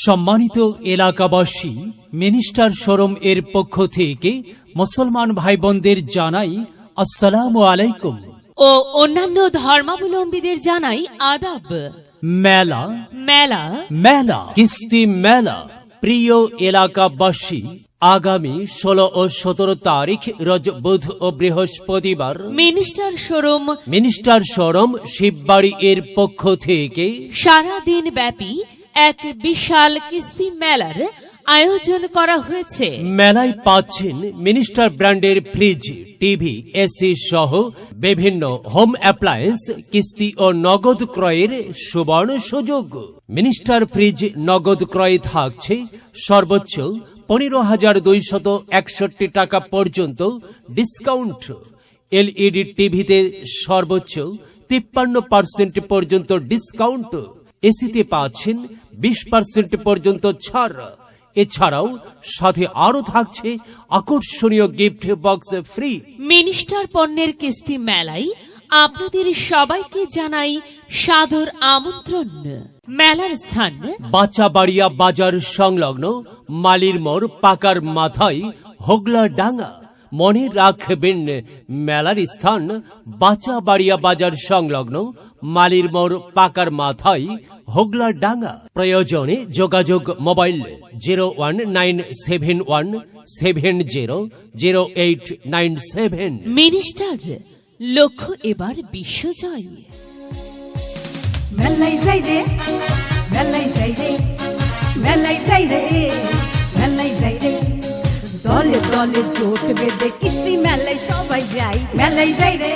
সম্মানিত এলাকাবাসী, minister showroom এর পক্ষ থেকে মুসলমান ভাই বোনদের জানাই আসসালামু আলাইকুম ও অন্যান্য ধর্মাবলম্বীদের জানাই আদাব। মেলা মেলা মেলা কিস্তি মেলা। প্রিয় এলাকাবাসী, আগামী 16 ও 17 তারিখ রোজ বুধ ও বৃহস্পতিবার মিনিস্টার শোরুম শিববাড়ি এর পক্ষ থেকে সারাদিন ব্যাপী এক বিশাল কিস্তি মেলার আয়োজন করা হয়েছে। মেলায় পাচ্ছেন মিনিস্টার ব্র্যান্ডের ফ্রিজ, টিভি, এসি সহ বিভিন্ন হোম অ্যাপ্লায়েন্স কিস্তি ও নগদ ক্রয়ের সুবর্ণ সুযোগ। মিনিস্টার ফ্রিজ নগদ ক্রয়ে থাকছে সর্বোচ্চ 15,261 টাকা পর্যন্ত ডিসকাউন্ট। এলইডি টিভিতে সর্বোচ্চ 53% পর্যন্ত ডিসকাউন্ট। এসিতে পাচ্ছেন 20% পর্যন্ত ছাড়। এছাড়াও সাথে আরো থাকছে আকর্ষণীয় গিফট বক্স ফ্রি। মিনিস্টার পণ্যের কিস্তি মেলায় আপনাদের সবাইকে জানাই সাদর আমন্ত্রণ। মেলার স্থান বাচাবাড়িয়া বাজার সংলগ্ন মালির মোড় পাকার মাথায় হোগলা ডাঙ্গা। মনে রাখবেন, মেলার স্থান বাচাবাড়িয়া বাজার সংলগ্ন মালির মোড় পাকার মাথায় হোগলা ডাঙ্গা। প্রয়োজনে যোগাযোগ মোবাইল 01971700897। মিনিস্টার, লক্ষ্য এবার বিশ্বজয়। মেলাই যাই রে, মেলাই যাই রে, মেলাই যাই রে, মেলাই যাই রে, দলে দলে জোট বেঁধে কিস্তি মেলায় সবাই যাই, মেলাই যাই রে।